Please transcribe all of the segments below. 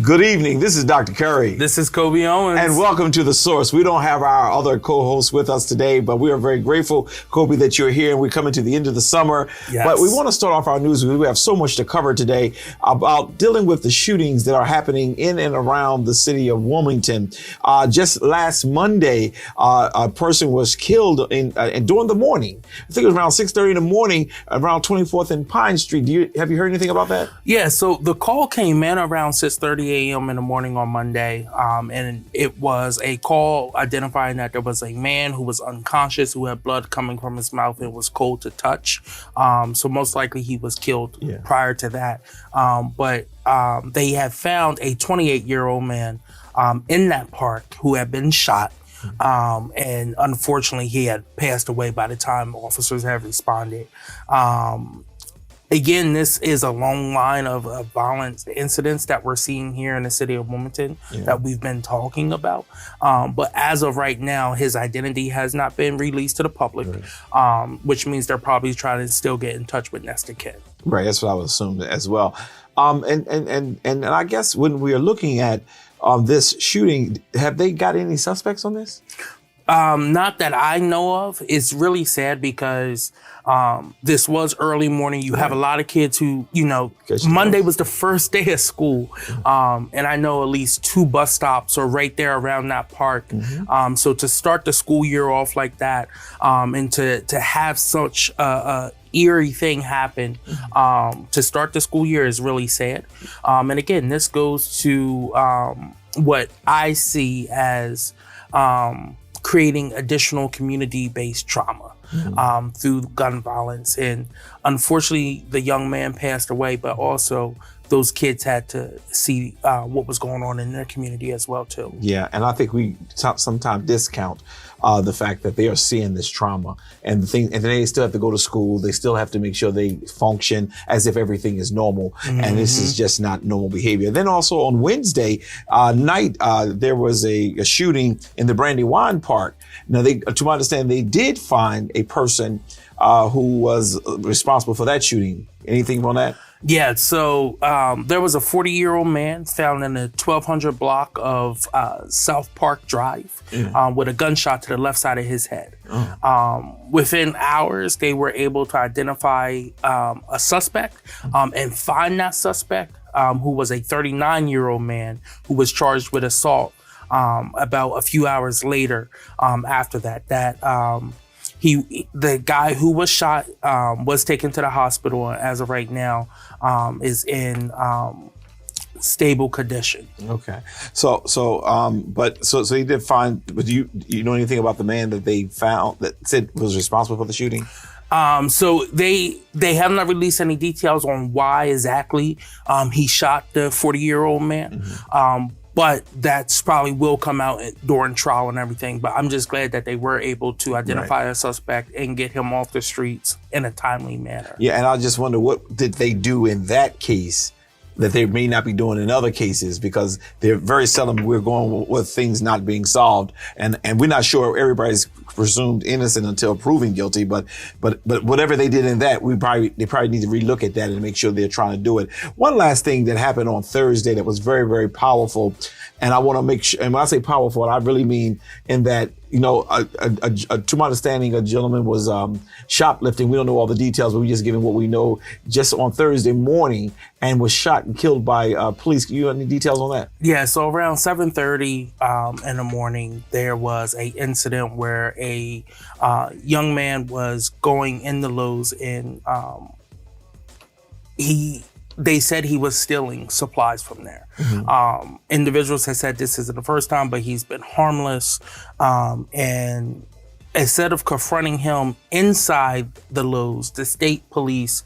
Good evening. This is Dr. Curry. This is Colby Owens. And welcome to The Source. We don't have our other co-hosts with us today, but we are very grateful, Colby, that you're here. And we're coming to the end of the summer. Yes. But we want to start off our news. We have so much to cover today about dealing with the shootings that are happening in and around the city of Wilmington. Just last Monday, a person was killed during the morning. I think it was around 6:30 in the morning, around 24th and Pine Street. Have you heard anything about that? Yeah, so the call came in around 6:30 a.m. in the morning on Monday, and it was a call identifying that there was a man who was unconscious, who had blood coming from his mouth and was cold to touch. So most likely he was killed prior to that. But they had found a 28-year-old man in that park who had been shot. And unfortunately, he had passed away by the time officers have responded. Again, this is a long line of violent incidents that we're seeing here in the city of Wilmington that we've been talking about. But as of right now, his identity has not been released to the public, which means they're probably trying to still get in touch with next of kin. Right, that's what I would assume as well. And I guess when we are looking at this shooting, have they got any suspects on this? Not that I know of. It's really sad because this was early morning. You have a lot of kids who, Monday was the first day of school. And I know at least 2 bus stops are right there around that park. So to start the school year off like that, and to have such a eerie thing happen to start the school year is really sad. And again, this goes to what I see as creating additional community-based trauma through gun violence. And unfortunately, the young man passed away, but also those kids had to see what was going on in their community as well, too. Yeah, and I think we sometimes discount the fact that they are seeing this trauma and they still have to go to school. They still have to make sure they function as if everything is normal. And this is just not normal behavior. Then also on Wednesday night, there was a shooting in the Brandywine Park. Now, to my understanding, they did find a person who was responsible for that shooting. Anything on that? Yeah, so there was a 40-year-old man found in the 1200 block of South Park Drive with a gunshot to the left side of his head. Within hours, they were able to identify a suspect and find that suspect, who was a 39-year-old man who was charged with assault about a few hours later after that. The guy who was shot was taken to the hospital, and as of right now is in stable condition. Okay. So he did find, but do you know anything about the man that they found that said was responsible for the shooting? So they have not released any details on why exactly he shot the 40-year-old man. But that's probably will come out during trial and everything. But I'm just glad that they were able to identify a suspect and get him off the streets in a timely manner. Yeah, and I just wonder, what did they do in that case that they may not be doing in other cases? Because they're very seldom we're going with things not being solved. And we're not sure everybody's presumed innocent until proven guilty. But whatever they did in that, they probably need to relook at that and make sure they're trying to do it. One last thing that happened on Thursday that was very, very powerful. And I want to make sure, and when I say powerful, I really mean in that, to my understanding, a gentleman was shoplifting. We don't know all the details, but we're just giving what we know just on Thursday morning, and was shot and killed by police. You have any details on that? Yeah, so around 7:30 in the morning, there was a incident where a young man was going in the Lowe's and they said he was stealing supplies from there. Individuals have said this isn't the first time, but he's been harmless. And instead of confronting him inside the Lowe's, the state police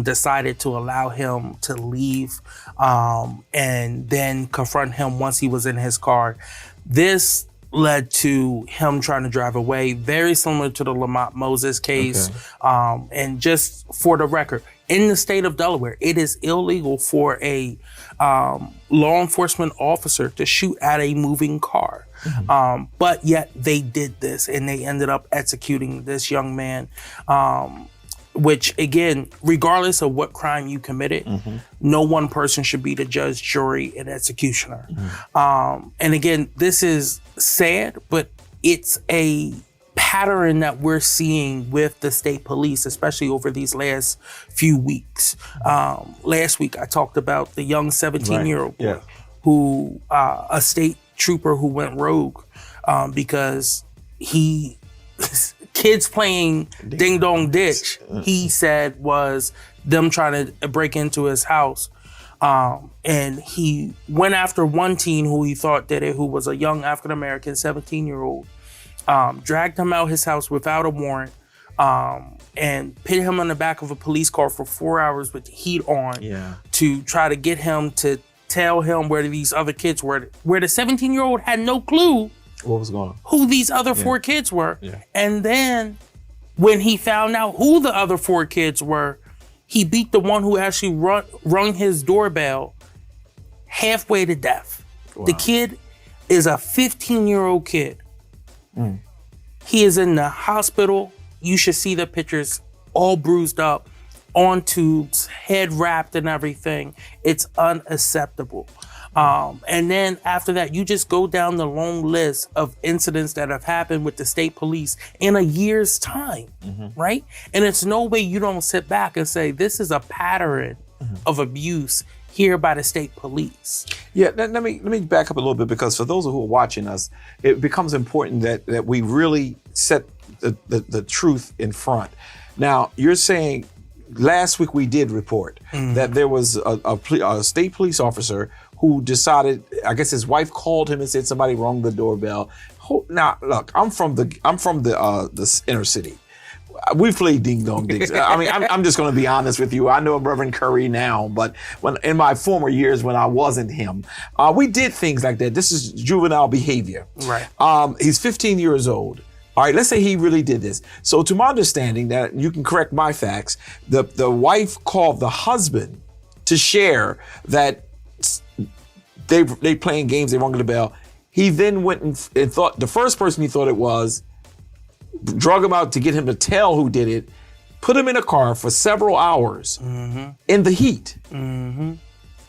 decided to allow him to leave and then confront him once he was in his car. This led to him trying to drive away, very similar to the Lamont Moses case. And just for the record, in the state of Delaware, it is illegal for a law enforcement officer to shoot at a moving car. But yet they did this, and they ended up executing this young man which again, regardless of what crime you committed, no one person should be the judge, jury, and executioner. And again, this is sad, but it's a pattern that we're seeing with the state police, especially over these last few weeks. Last week, I talked about the young 17-year-old boy who, a state trooper who went rogue because kids playing ding dong ditch, he said was them trying to break into his house. And he went after one teen who he thought did it, who was a young African-American 17-year-old. Dragged him out his house without a warrant, and put him on the back of a police car for 4 hours with the heat on to try to get him to tell him where these other kids were, where the 17-year-old had no clue what was going on, who these other 4 kids were. And then when he found out who the other 4 kids were, he beat the one who actually rung his doorbell halfway to death. The kid is a 15-year-old kid. He is in the hospital. You should see the pictures, all bruised up, on tubes, head wrapped and everything. It's unacceptable. And then after that, you just go down the long list of incidents that have happened with the state police in a year's time, right? And it's no way you don't sit back and say, this is a pattern of abuse here by the state police. Yeah, let me back up a little bit, because for those who are watching us, it becomes important that we really set the truth in front. Now, you're saying last week we did report that there was a state police officer who decided, I guess his wife called him and said somebody rung the doorbell. Now, look, I'm from the inner city. We've played ding dong dings. I mean, I'm just going to be honest with you. I know Reverend Curry now, but when in my former years when I wasn't him, we did things like that. This is juvenile behavior. Right. He's 15 years old. All right, let's say he really did this. So to my understanding, that you can correct my facts, the wife called the husband to share that they playing games, they rung the bell. He then went and thought, the first person he thought it was, drug him out to get him to tell who did it, put him in a car for several hours in the heat. And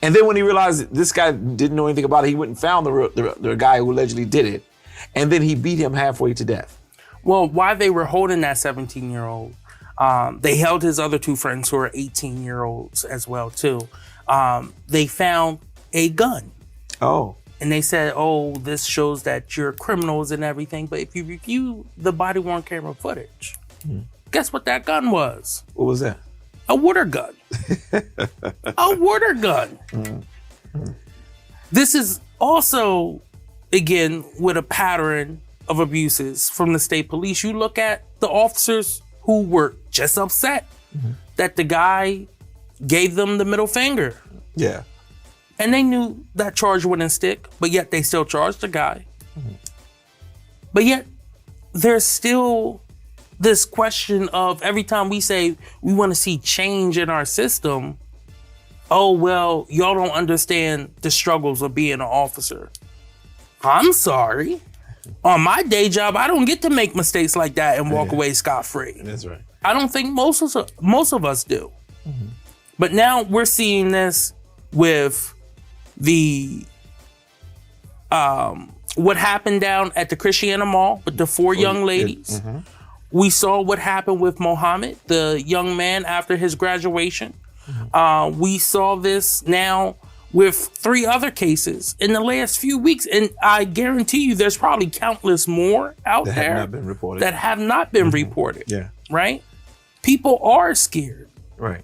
then when he realized that this guy didn't know anything about it, he went and found the guy who allegedly did it. And then he beat him halfway to death. Well, while they were holding that 17-year-old, they held his other 2 friends who are 18-year-olds as well, too. They found a gun. Oh. And they said, oh, this shows that you're criminals and everything. But if you review the body-worn camera footage, guess what that gun was? What was that? A water gun. A water gun. This is also, again, with a pattern of abuses from the state police. You look at the officers who were just upset that the guy gave them the middle finger. Yeah. And they knew that charge wouldn't stick, but yet they still charged the guy. But yet there's still this question of, every time we say we want to see change in our system, oh, well, y'all don't understand the struggles of being an officer. I'm sorry. On my day job, I don't get to make mistakes like that and walk away scot-free. That's right. I don't think most of us do. But now we're seeing this with the what happened down at the Christiana Mall with the 4 young ladies. We saw what happened with Mohammed, the young man, after his graduation. We saw this now with 3 other cases in the last few weeks. And I guarantee you there's probably countless more out there that have not been reported. That have not been reported. Yeah. Right? People are scared. Right.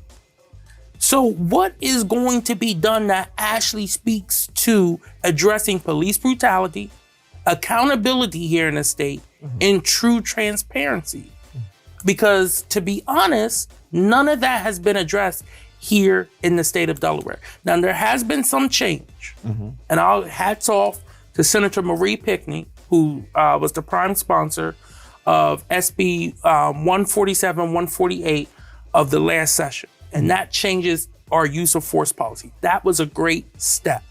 So what is going to be done that actually speaks to addressing police brutality, accountability here in the state, and true transparency? Because to be honest, none of that has been addressed here in the state of Delaware. Now, there has been some change, and I'll hats off to Senator Marie Pickney, who was the prime sponsor of SB 147, 148 of the last session. And that changes our use of force policy. That was a great step.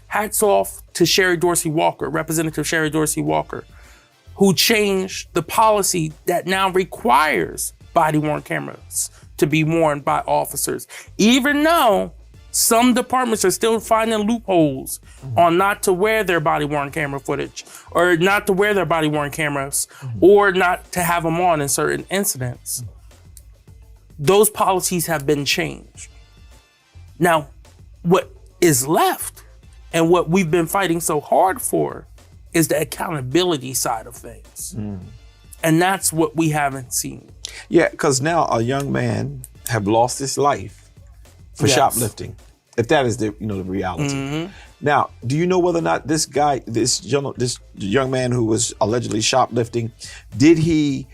Hats off to Sherry Dorsey Walker, Representative Sherry Dorsey Walker, who changed the policy that now requires body-worn cameras to be worn by officers, even though some departments are still finding loopholes on not to wear their body-worn camera footage or not to wear their body-worn cameras or not to have them on in certain incidents. Those policies have been changed. Now, what is left and what we've been fighting so hard for is the accountability side of things. And that's what we haven't seen. Yeah, because now a young man have lost his life for shoplifting. If that is the reality. Now, do you know whether or not this young man who was allegedly shoplifting, did he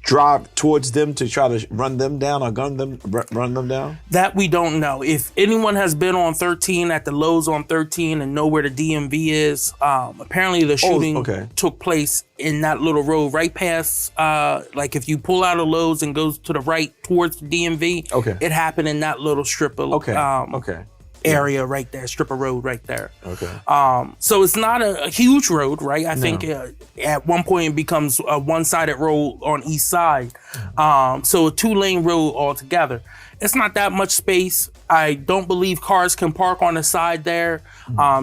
drive towards them to try to run them down or run them down? That we don't know. If anyone has been on 13 at the Lowe's on 13 and know where the DMV is, apparently the shooting took place in that little road right past, like if you pull out of Lowe's and goes to the right towards the DMV, it happened in that little strip of area right there, strip of road right there. So it's not a huge road, right? I think at one point it becomes a one-sided road on each side. So a 2-lane road altogether. It's not that much space. I don't believe cars can park on the side there.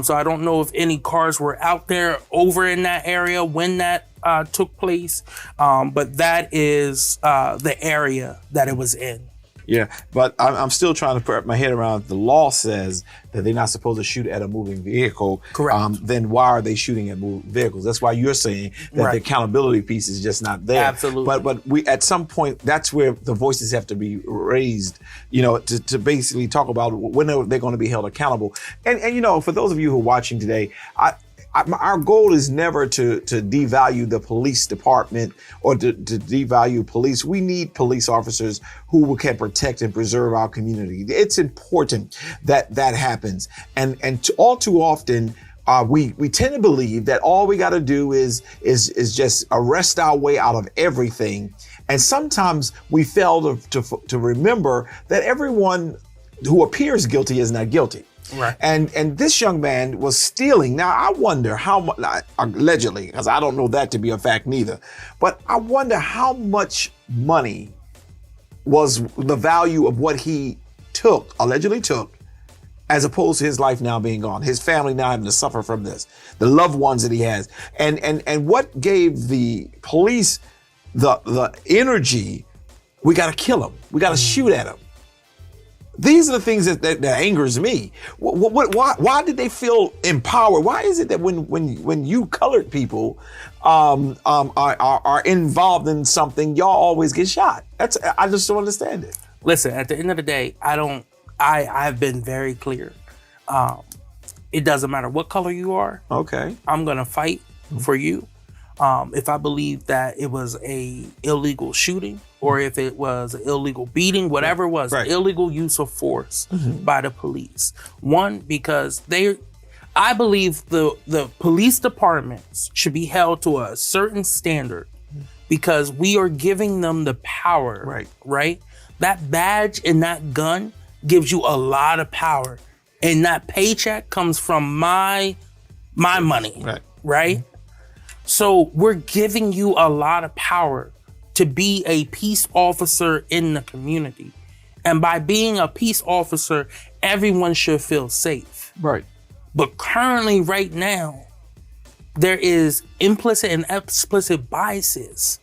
So I don't know if any cars were out there over in that area when that took place. But that is the area that it was in. Yeah, but I'm still trying to wrap my head around. The law says that they're not supposed to shoot at a moving vehicle. Correct. Then why are they shooting at moving vehicles? That's why you're saying that the accountability piece is just not there. Absolutely. But we at some point, that's where the voices have to be raised, to basically talk about when they're going to be held accountable. And for those of you who are watching today, our goal is never to devalue the police department or to devalue police. We need police officers who can protect and preserve our community. It's important that that happens. And all too often, we tend to believe that all we got to do is just arrest our way out of everything. And sometimes we fail to remember that everyone who appears guilty is not guilty. Right. And this young man was stealing. Now, I wonder how much, allegedly, because I don't know that to be a fact neither, but I wonder how much money was the value of what he allegedly took, as opposed to his life now being gone, his family now having to suffer from this, the loved ones that he has. And what gave the police the energy, we got to kill him, we got to shoot at him. These are the things that angers me. Why did they feel empowered? Why is it that when you colored people are involved in something, y'all always get shot? I just don't understand it. Listen, at the end of the day, I've been very clear. It doesn't matter what color you are. Okay. I'm gonna fight for you. If I believe that it was a illegal shooting or if it was an illegal beating, whatever it was, illegal use of force by the police. One, because I believe the police departments should be held to a certain standard because we are giving them the power, right? That badge and that gun gives you a lot of power. And that paycheck comes from my money, right? So we're giving you a lot of power to be a peace officer in the community. And by being a peace officer, everyone should feel safe. Right. But currently, right now, there is implicit and explicit biases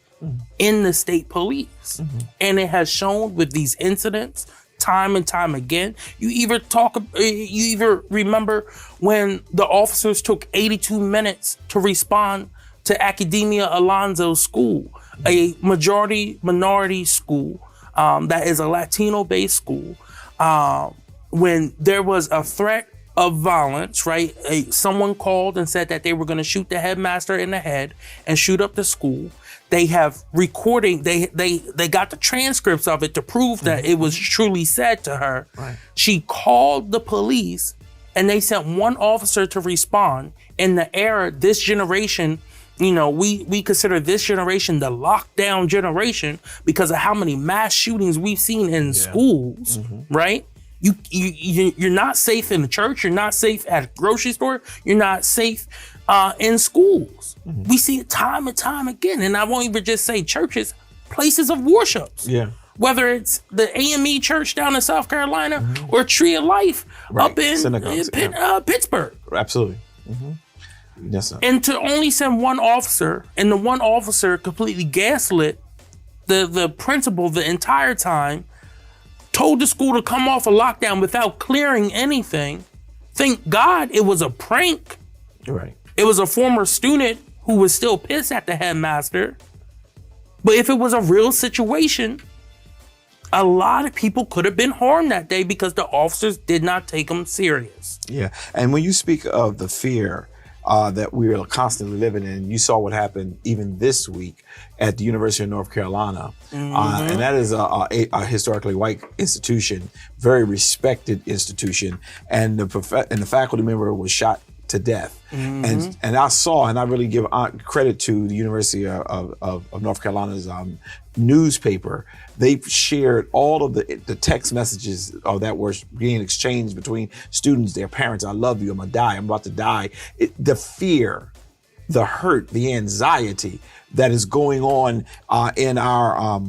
in the state police. And it has shown with these incidents time and time again. You either remember when the officers took 82 minutes to respond to Academia Alonzo's school, a minority school that is a Latino-based school. When there was a threat of violence, right? Someone called and said that they were going to shoot the headmaster in the head and shoot up the school. They have recording. They got the transcripts of it to prove that it was truly said to her. Right. She called the police, and they sent one officer to respond. In the era, this generation, we consider this generation the lockdown generation because of how many mass shootings we've seen in schools, right? You're not safe in the church. You're not safe at a grocery store. You're not safe in schools. We see it time and time again. And I won't even just say churches, places of worship. Yeah. Whether it's the AME church down in South Carolina or Tree of Life up in Pittsburgh. Absolutely. Yes, sir. And to only send one officer, and the one officer completely gaslit the principal the entire time, told the school to come off a lockdown without clearing anything. Thank God it was a prank. Right. It was a former student who was still pissed at the headmaster. But if it was a real situation, a lot of people could have been harmed that day because the officers did not take them serious. Yeah. And when you speak of the fear that we are constantly living in, you saw what happened even this week at the University of North Carolina. And that is a historically white institution, very respected institution. And the faculty member was shot to death. And I saw, and I really give credit to the University of North Carolina's newspaper. They shared all of the text messages that were being exchanged between students, their parents. I love you, I'm gonna die, I'm about to die. The fear, the hurt, the anxiety that is going on in our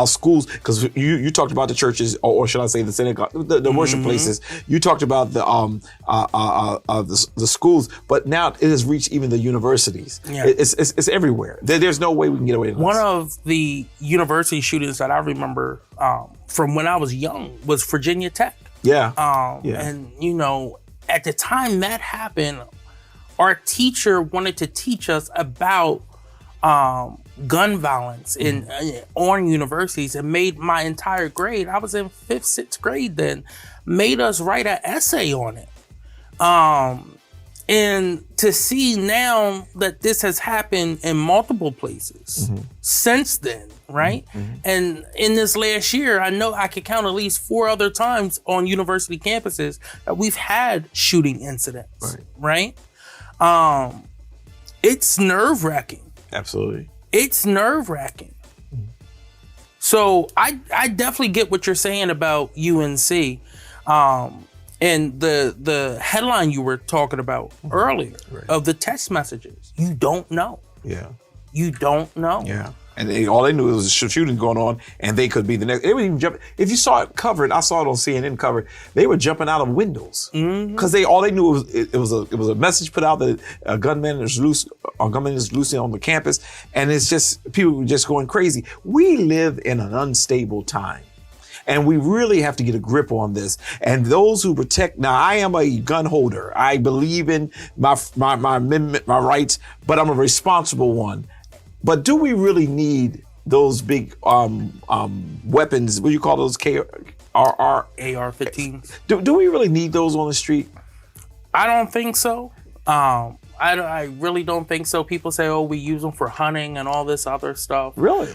schools, because you talked about the churches, or should I say the synagogue, the worship places. You talked about the schools, but now it has reached even the universities. Yeah. It's everywhere. There's no way we can get away from this. One of the university shootings that I remember from when I was young was Virginia Tech. Yeah. And at the time that happened, our teacher wanted to teach us about gun violence on universities, and made my entire grade, I was in 5th, 6th grade then, made us write an essay on it. And to see now that this has happened in multiple places since then, right? And in this last year, I know I could count at least 4 other times on university campuses that we've had shooting incidents, right? It's nerve-wracking. Absolutely. It's nerve-wracking. So I definitely get what you're saying about UNC. And the headline you were talking about earlier of the text messages. You don't know. Yeah. You don't know. Yeah. And all they knew was a shooting going on, and they could be the next. They would even jump. If you saw it covered, I saw it on CNN covered. They were jumping out of windows because all they knew was it was a message put out that a gunman is loose on the campus, and it's just people were just going crazy. We live in an unstable time. And we really have to get a grip on this. And those who protect, now I am a gun holder. I believe in my amendment, my rights, but I'm a responsible one. But do we really need those big weapons? What do you call those? AR-15s. Do we really need those on the street? I don't think so. I really don't think so. People say, oh, we use them for hunting and all this other stuff. Really?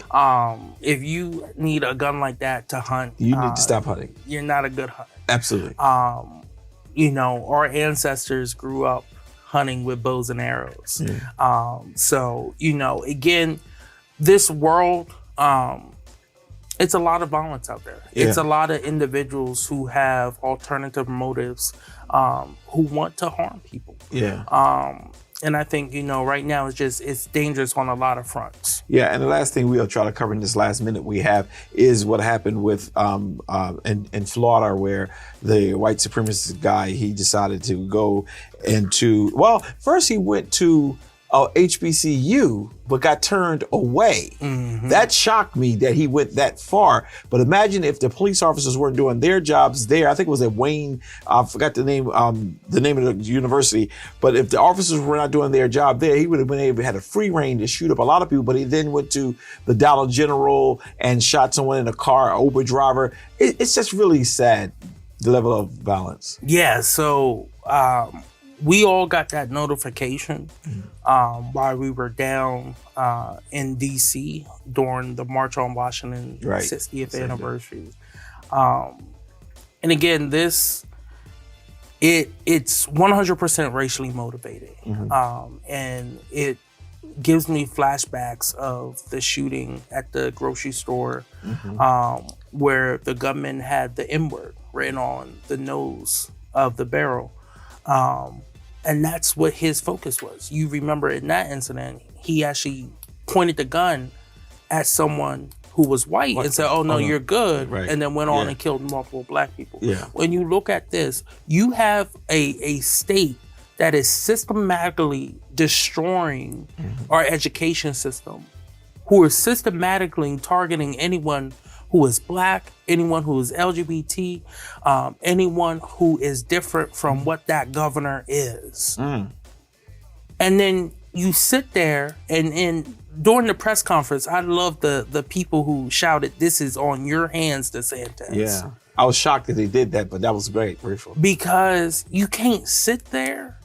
If you need a gun like that to hunt, you need to stop hunting. You're not a good hunter. Absolutely. Our ancestors grew up hunting with bows and arrows. So, again, this world, it's a lot of violence out there. Yeah. It's a lot of individuals who have alternative motives, who want to harm people. Yeah. And I think, right now it's dangerous on a lot of fronts. Yeah. And the last thing we'll try to cover in this last minute we have is what happened with, in Florida, where the white supremacist guy, he decided to go into, first he went to HBCU, but got turned away. That shocked me that he went that far. But imagine if the police officers weren't doing their jobs there. I think it was at Wayne. I forgot the name of the university. But if the officers were not doing their job there, he would have been able to had a free reign to shoot up a lot of people. But he then went to the Dollar General and shot someone in a car, an Uber driver. It's just really sad, the level of violence. Yeah. So, we all got that notification while we were down in D.C. during the March on Washington 60th anniversary. And again, it's 100% racially motivated. And it gives me flashbacks of the shooting at the grocery store where the gunman had the N-word written on the nose of the barrel. And that's what his focus was. You remember in that incident, he actually pointed the gun at someone who was white and said, oh, no, you're good, right. and then went on and killed multiple black people. Yeah. When you look at this, you have a state that is systematically destroying our education system, who are systematically targeting anyone who is black, anyone who is LGBT, anyone who is different from what that governor is. And then you sit there and during the press conference, I love the people who shouted, "This is on your hands, DeSantis." Yeah. I was shocked that they did that, but that was great, grateful. Because you can't sit there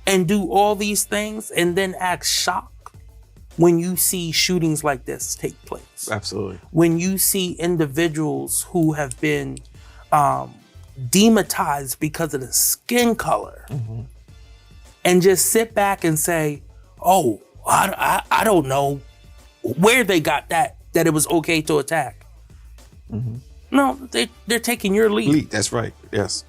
and do all these things and then act shocked when you see shootings like this take place. Absolutely. When you see individuals who have been demonized because of the skin color and just sit back and say, oh, I don't know where they got that it was okay to attack. No, they're taking your lead. That's right. Yes.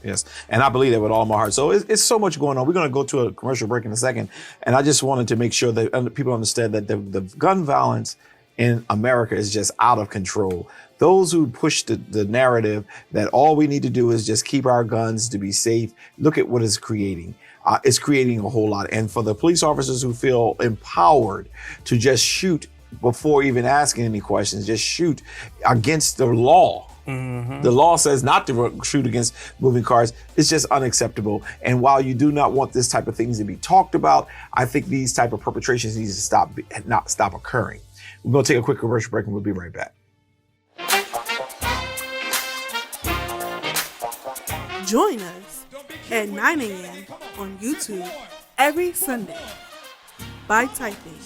And I believe that with all my heart. So it's so much going on. We're going to go to a commercial break in a second. And I just wanted to make sure that people understand that the gun violence in America is just out of control. Those who push the narrative that all we need to do is just keep our guns to be safe, look at what it's creating. It's creating a whole lot. And for the police officers who feel empowered to just shoot before even asking any questions, just shoot against the law. The law says not to shoot against moving cars. It's just unacceptable. And while you do not want this type of things to be talked about, I think these type of perpetrations need to not stop occurring. We're going to take a quick commercial break and we'll be right back. Join us at 9 a.m. on YouTube every Sunday by typing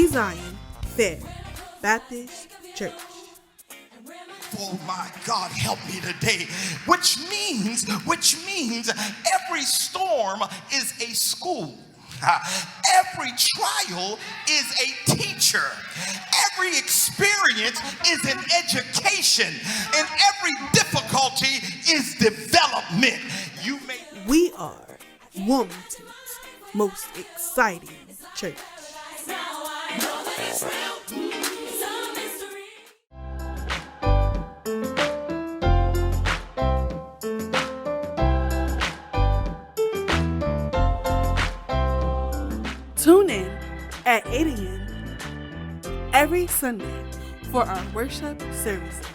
Zion Fair Baptist Church. Oh my God, help me today. Which means every storm is a school. Every trial is a teacher. Every experience is an education. And every difficulty is development. We are Wilmington's most exciting church. Tune in at 8 a.m. every Sunday for our worship services.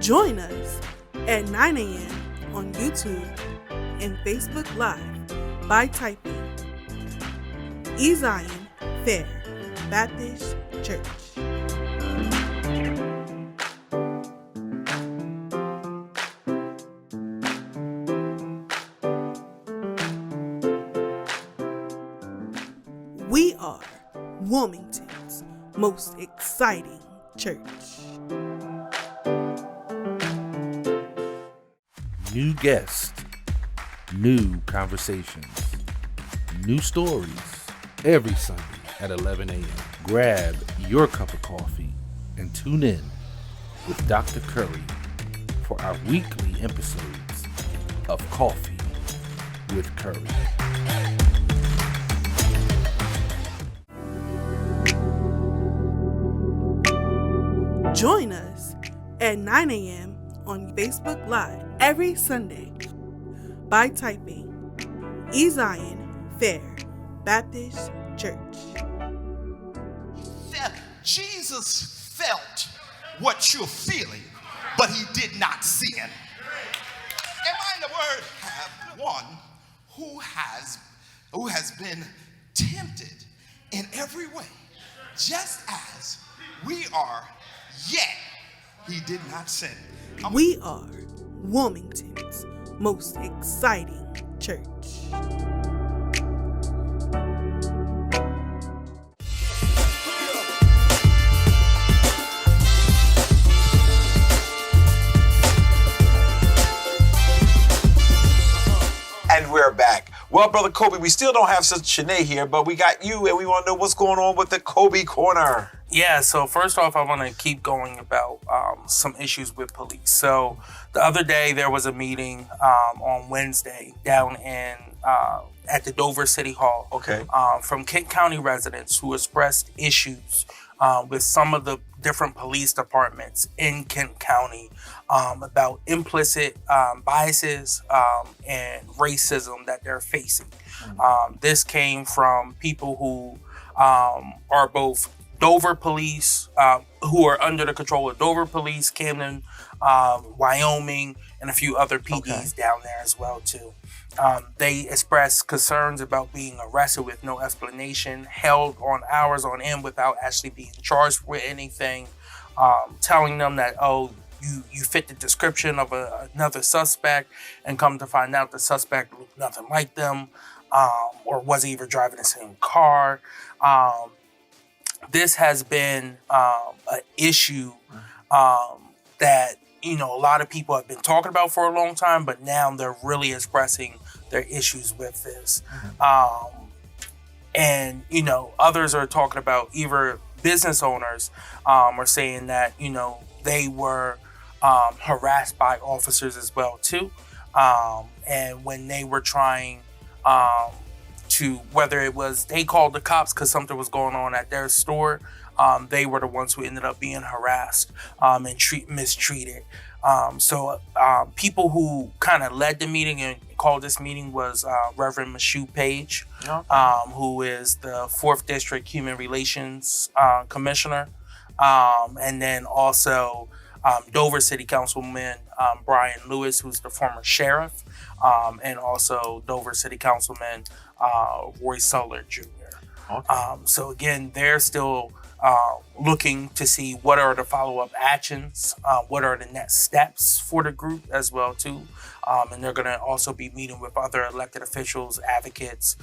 Join us at 9 a.m. on YouTube and Facebook Live by typing Zion Fair Baptist Church. We are Wilmington's most exciting church. New guests, new conversations, new stories every Sunday at 11 a.m. Grab your cup of coffee and tune in with Dr. Curry for our weekly episodes of Coffee with Curry. Join us at 9 a.m. on Facebook Live every Sunday by typing Zion Fair Baptist Church. Jesus felt what you're feeling, but he did not sin. Am I in the word? Have one who has been tempted in every way, just as we are, yet he did not sin. We are Wilmington's most exciting church. And we're back. Well, Brother Colby, we still don't have Sister Shanae here, but we got you, and we want to know what's going on with the Colby Corner. Yeah, so first off, I want to keep going about some issues with police. So the other day, there was a meeting on Wednesday down in at the Dover City Hall. Okay. From Kent County residents who expressed issues with some of the different police departments in Kent County about implicit biases and racism that they're facing. This came from people who are both Dover police, who are under the control of Dover police, Camden, Wyoming, and a few other PDs down there as well too. They expressed concerns about being arrested with no explanation, held on hours on end without actually being charged with anything, telling them that, oh, you fit the description of another suspect, and come to find out the suspect looked nothing like them, or wasn't even driving the same car. This has been an issue that, you know, a lot of people have been talking about for a long time, but now they're really expressing their issues with this. And, you know, others are talking about, either business owners are saying that, you know, they were harassed by officers as well too. And when they were trying to, whether it was they called the cops because something was going on at their store, they were the ones who ended up being harassed and mistreated. So people who kind of led the meeting and called this meeting was Reverend Mashu Page, who is the 4th District Human Relations Commissioner. And then also Dover City Councilman Brian Lewis, who's the former sheriff, and also Dover City Councilman Roy Suller Jr. So again, they're still looking to see what are the follow-up actions, what are the next steps for the group as well too. And they're going to also be meeting with other elected officials, advocates,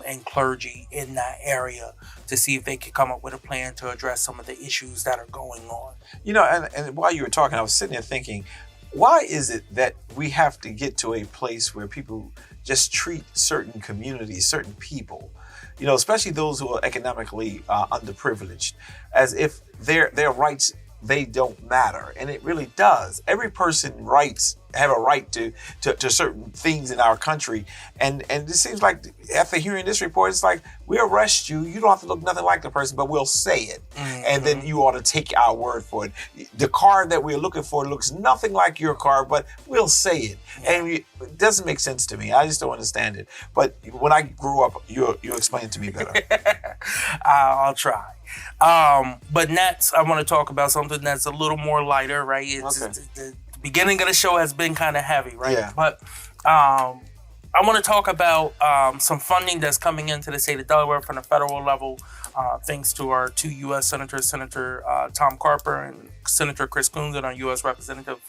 and clergy in that area to see if they can come up with a plan to address some of the issues that are going on. You know, and while you were talking, I was sitting there thinking, why is it that we have to get to a place where people just treat certain communities, certain people, you know, especially those who are economically underprivileged, as if their rights, they don't matter? And it really does. Every person have a right to certain things in our country. And it seems like after hearing this report, it's like, we arrest you. You don't have to look nothing like the person, but we'll say it. And then you ought to take our word for it. The car that we're looking for looks nothing like your car, but we'll say it. And it doesn't make sense to me. I just don't understand it. But when I grew up, you'll explain it to me better. I'll try. But next, I want to talk about something that's a little more lighter, right? It's the beginning of the show has been kind of heavy, right? Yeah. But I want to talk about some funding that's coming into the state of Delaware from the federal level, thanks to our 2 U.S. senators, Senator Tom Carper and Senator Chris Coons, and our U.S. Representative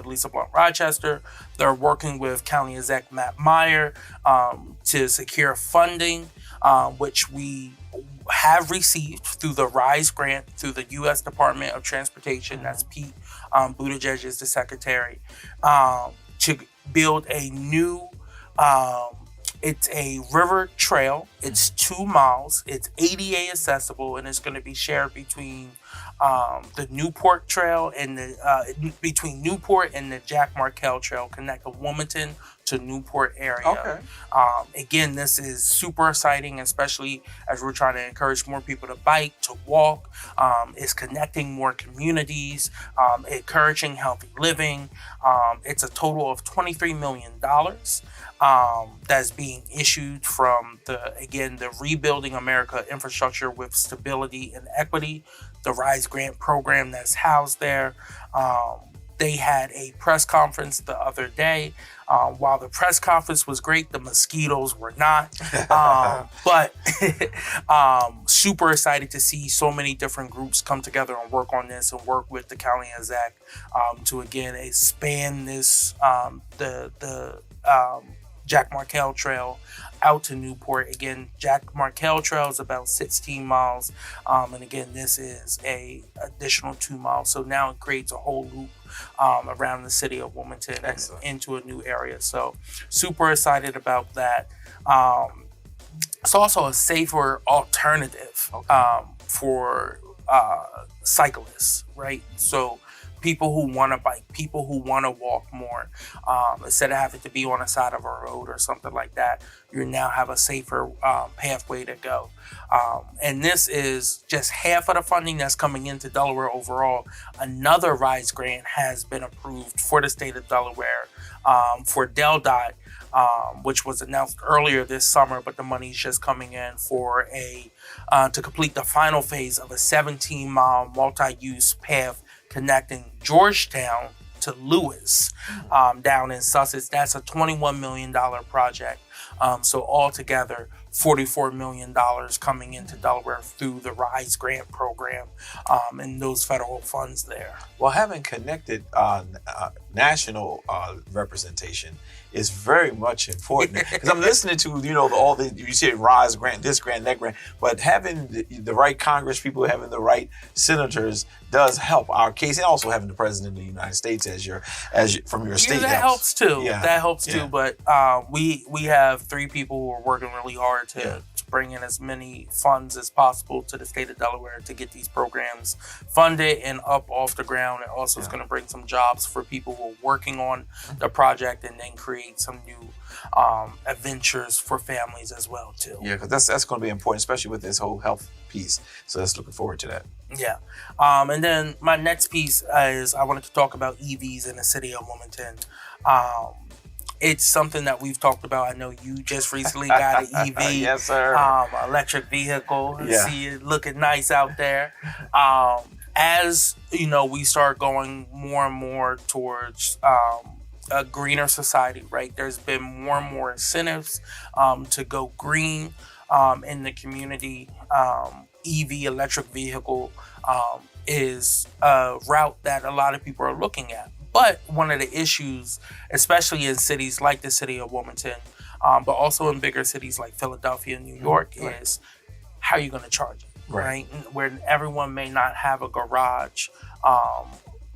Lisa Blunt Rochester. They're working with County Exec Matt Meyer to secure funding, which we have received through the RISE grant through the U.S. Department of Transportation. That's Pete Buttigieg is the secretary, to build a new, it's a river trail. It's 2 miles. It's ADA accessible, and it's going to be shared between the Newport Trail and between Newport and the Jack Markell Trail, connecting Wilmington to Newport area. Again, this is super exciting, especially as we're trying to encourage more people to bike, to walk. It's connecting more communities, encouraging healthy living. It's a total of $23 million that's being issued from the Rebuilding America Infrastructure with Stability and Equity, the RISE grant program that's housed there. They had a press conference the other day. While the press conference was great, the mosquitoes were not. But super excited to see so many different groups come together and work on this and work with the county exec to again expand this the Jack Markell Trail out to Newport. Again, Jack Markell Trail is about 16 miles. And again, this is a additional 2 miles. So now it creates a whole loop around the city of Wilmington and into a new area. So super excited about that. It's also a safer alternative for cyclists, right? So people who want to bike, people who want to walk more, instead of having to be on the side of a road or something like that, you now have a safer pathway to go. And this is just half of the funding that's coming into Delaware overall. Another RISE grant has been approved for the state of Delaware for DelDOT, which was announced earlier this summer, but the money's just coming in for to complete the final phase of a 17-mile multi-use path connecting Georgetown to Lewis, down in Sussex. That's a $21 million project. So altogether, $44 million coming into Delaware through the RISE grant program, and those federal funds there. Well, having connected national representation is very much important, because I'm listening to all the, you said RISE grant, this grant, that grant, but having the right Congress people, having the right senators does help our case, and also having the president of the United States from your state. Yeah, that helps too. Yeah. That helps too. But we have 3 people who are working really hard to bring in as many funds as possible to the state of Delaware to get these programs funded and up off the ground. It also is going to bring some jobs for people who are working on the project, and then create some new adventures for families as well too. Yeah, because that's going to be important, especially with this whole health piece. So let's looking forward to that. Yeah. And then my next piece is I wanted to talk about EVs in the city of Wilmington. It's something that we've talked about. I know you just recently got an EV. Yes, sir. Electric vehicle. Yeah. See it looking nice out there. As we start going more and more towards a greener society, right? There's been more and more incentives to go green in the community. EV, electric vehicle, is a route that a lot of people are looking at. But one of the issues, especially in cities like the city of Wilmington, but also in bigger cities like Philadelphia and New York, is how are you going to charge it, right? Where everyone may not have a garage,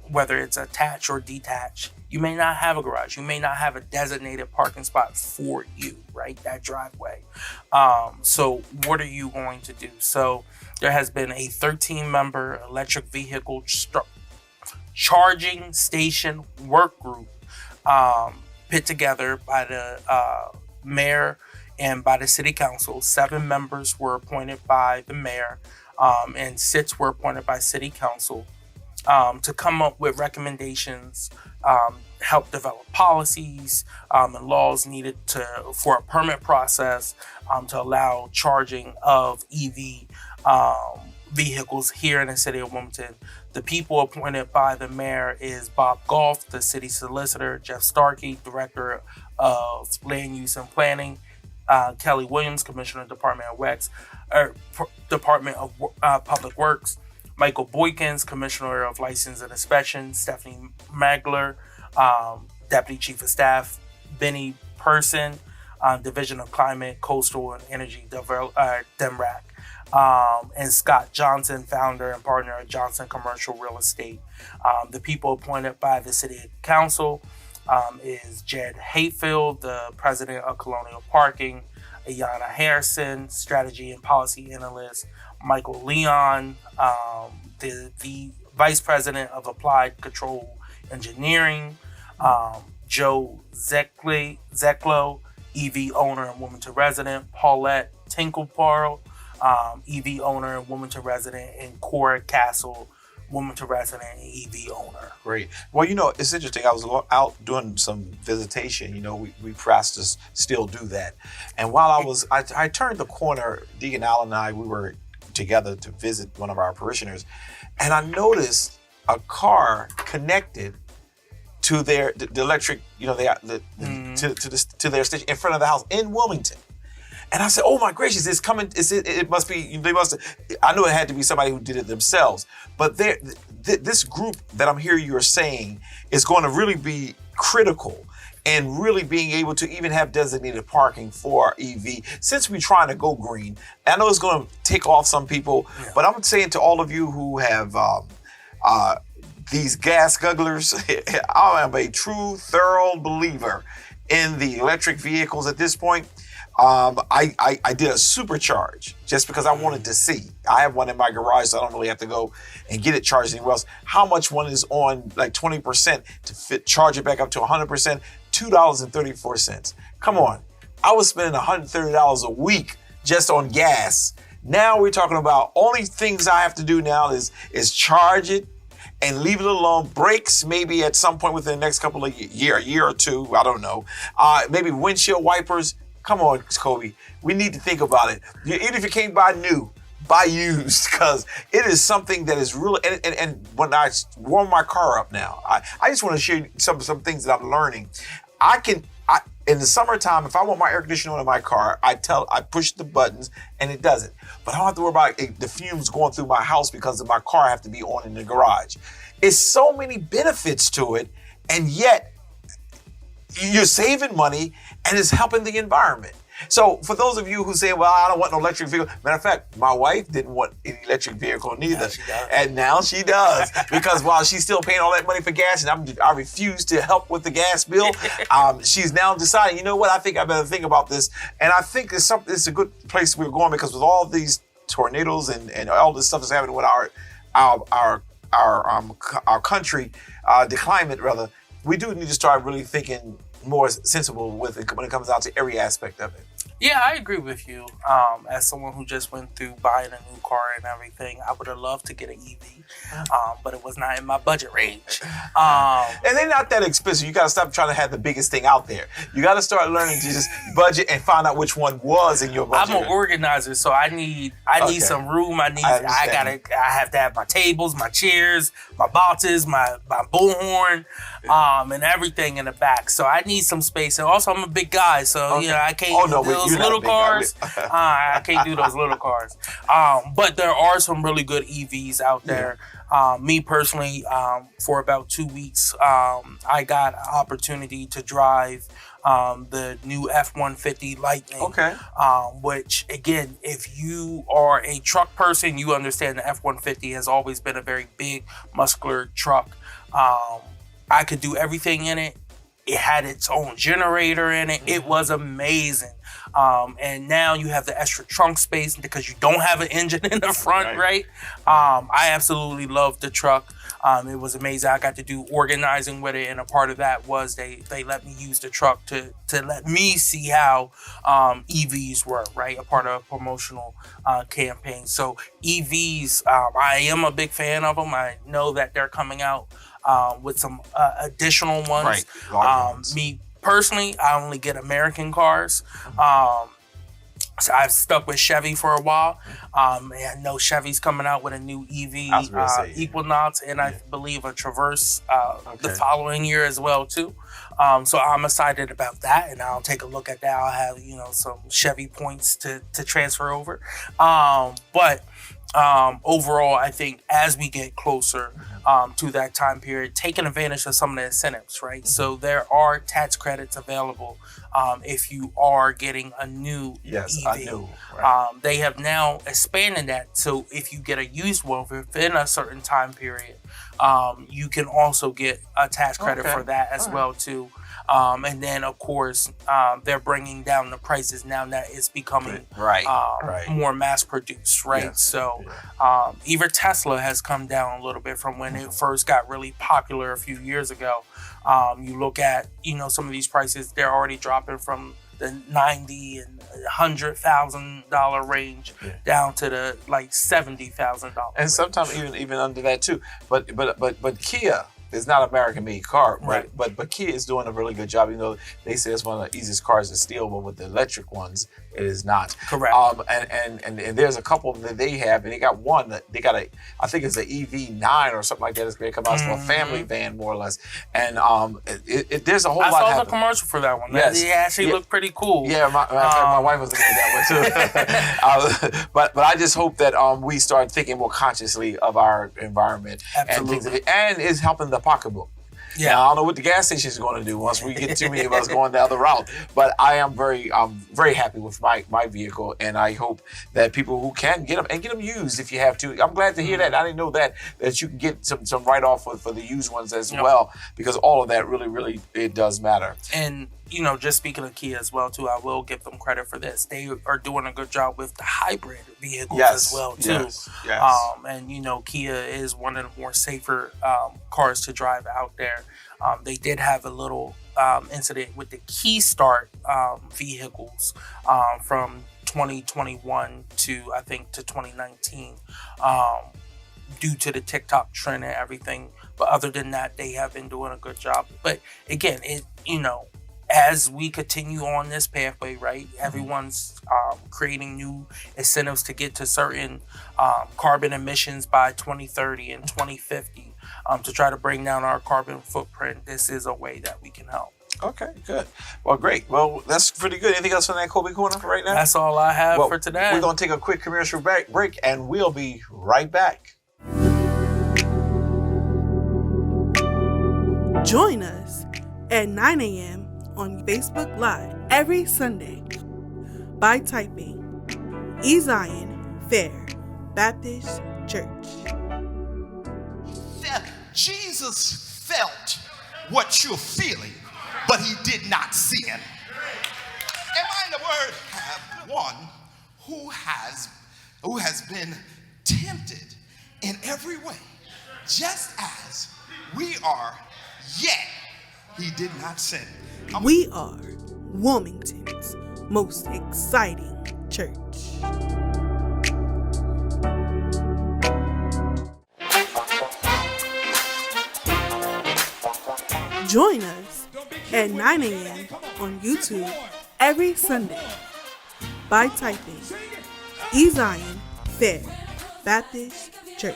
whether it's attached or detached. You may not have a garage. You may not have a designated parking spot for you, right? That driveway. So what are you going to do? So there has been a 13-member electric vehicle charging station work group put together by the mayor and by the city council. 7 members were appointed by the mayor, and 6 were appointed by city council to come up with recommendations, help develop policies and laws needed for a permit process to allow charging of EV vehicles here in the city of Wilmington. The people appointed by the mayor is Bob Goff, the city solicitor, Jeff Starkey, director of land use and planning, Kelly Williams, commissioner of Department of Public Works, Michael Boykins, commissioner of license and inspection, Stephanie Magler, deputy chief of staff, Benny Person, division of climate, coastal and energy, DEMRAC. And Scott Johnson, founder and partner of Johnson Commercial Real Estate. The people appointed by the city council is Jed Hayfield, the president of Colonial Parking, Ayanna Harrison, strategy and policy analyst, Michael Leon, the vice president of Applied Control Engineering, Joe Zeklo, EV owner and Wilmington resident, Paulette Tinkleparl, EV owner and Wilmington resident, and Cora Castle, Wilmington resident and EV owner. Great. Well, it's interesting. I was out doing some visitation. We pressed to still do that. And while I turned the corner, Deacon Allen and I, we were together to visit one of our parishioners, and I noticed a car connected to the electric, to their station in front of the house in Wilmington. And I said, "Oh my gracious, it's coming! It must be. They must. I knew it had to be somebody who did it themselves. But this group that I'm hearing you're saying is going to really be critical and really being able to even have designated parking for EV. Since we're trying to go green, I know it's going to take off some people, but I'm saying to all of you who have these gas gugglers, I am a true, thorough believer in the electric vehicles at this point. I did a supercharge just because I wanted to see. I have one in my garage, so I don't really have to go and get it charged anywhere else. How much one is on like 20% to charge it back up to 100%? $2.34. Come on. I was spending $130 a week just on gas. Now we're talking about only things I have to do now is charge it and leave it alone. Brakes maybe at some point within the next couple of a year or two. I don't know. Maybe windshield wipers. Come on, Colby. We need to think about it. Even if you can't buy new, buy used, because it is something that is really, and when I warm my car up now, I just want to share some things that I'm learning. In the summertime, if I want my air conditioner on in my car, I push the buttons and it does it. But I don't have to worry about the fumes going through my house because of my car have to be on in the garage. It's so many benefits to it, and yet you're saving money and it's helping the environment. So for those of you who say, well, I don't want no electric vehicle. Matter of fact, my wife didn't want an electric vehicle neither. And now she does. Because while she's still paying all that money for gas and I refuse to help with the gas bill, she's now deciding, you know what, I think I better think about this. And I think it's a good place we're going, because with all these tornadoes and all this stuff that's happening with our country, the climate rather, we do need to start really thinking more sensible with it when it comes down to every aspect of it. Yeah, I agree with you. As someone who just went through buying a new car and everything, I would have loved to get an EV, but it was not in my budget range. And they're not that expensive. You got to stop trying to have the biggest thing out there. You got to start learning to just budget and find out which one was in your budget. I'm an organizer, so I need some room. I have to have my tables, my chairs, my boxes, my bullhorn, and everything in the back. So I need some space. And also, I'm a big guy, so I can't do those little cars. I can't do those little cars. But there are some really good EVs out there. Me personally, for about 2 weeks, I got an opportunity to drive the new F-150 Lightning. Okay. Which, again, if you are a truck person, you understand the F-150 has always been a very big, muscular truck. I could do everything in it. It had its own generator in it. It was amazing. And now you have the extra trunk space because you don't have an engine in the front, right? I absolutely loved the truck. It was amazing. I got to do organizing with it, and a part of that was they let me use the truck to let me see how EVs were, right? A part of a promotional campaign. So EVs, I am a big fan of them. I know that they're coming out with some additional ones. Right. Me personally, I only get American cars. So I've stuck with Chevy for a while. And I know Chevy's coming out with a new EV, Equinox, and I believe a Traverse the following year as well too. So I'm excited about that, and I'll take a look at that. I'll have some Chevy points to transfer over. But overall, I think as we get closer to that time period, taking advantage of some of the incentives, right? So there are tax credits available if you are getting a new EV. I know. Right. They have now expanded that, so if you get a used one within a certain time period, you can also get a tax credit for that as well too. And then, of course, they're bringing down the prices now that it's becoming more mass-produced, right? Yes. So even Tesla has come down a little bit from when it first got really popular a few years ago. You look at, some of these prices, they're already dropping from the $90,000 and $100,000 range down to the $70,000. And sometimes even under that too. But Kia is not an American-made car, right? But Kia is doing a really good job. They say it's one of the easiest cars to steal, but with the electric ones, it is not. Correct. And there's a couple that they have, and they got one that they got I think it's an EV9 or something like that. It's going to come out from a family van, more or less. And there's a whole lot. I saw the commercial for that one. Yes. It actually looked pretty cool. Yeah, my wife was looking at that one too. But I just hope that we start thinking more consciously of our environment and things, and it's helping the pocketbook. Yeah, now, I don't know what the gas station is going to do once we get too many of us going the other route. But I am very happy with my vehicle, and I hope that people who can get them used if you have to. I'm glad to hear that. I didn't know that you can get some write off for the used ones as well, because all of that really it does matter. And just speaking of Kia as well too, I will give them credit for this. They are doing a good job with the hybrid vehicles as well too. Yes. And Kia is one of the more safer cars to drive out there. They did have a little incident with the Key Start vehicles from 2021 to 2019 due to the TikTok trend and everything. But other than that, they have been doing a good job. But again, as we continue on this pathway, right, everyone's creating new incentives to get to certain carbon emissions by 2030 and 2050 to try to bring down our carbon footprint. This is a way that we can help. Okay, good. Well, great. Well, that's pretty good. Anything else on that Colby Corner for right now? That's all I have for today. We're going to take a quick commercial break, and we'll be right back. Join us at 9 a.m. on Facebook Live every Sunday by typing Zion Fair Baptist Church. Jesus felt what you're feeling, but he did not sin. Am I in the word? Have one who has been tempted in every way, just as we are, yet he did not sin. We are Wilmington's most exciting church. Join us at 9 a.m. on YouTube every Sunday by typing Zion Fair Baptist Church.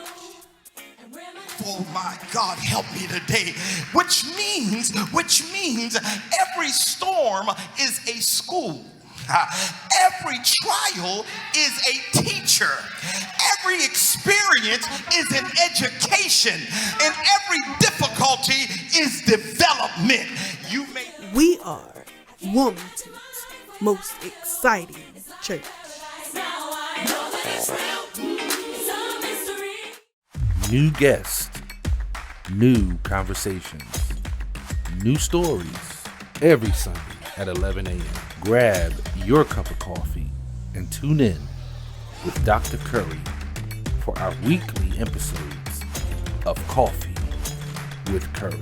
Oh my God, help me today. Which means every storm is a school. Every trial is a teacher. Every experience is an education. And every difficulty is development. We are Wilmington's most exciting church. New guests, new conversations, new stories every Sunday at 11 a.m. Grab your cup of coffee and tune in with Dr. Curry for our weekly episodes of Coffee with Curry.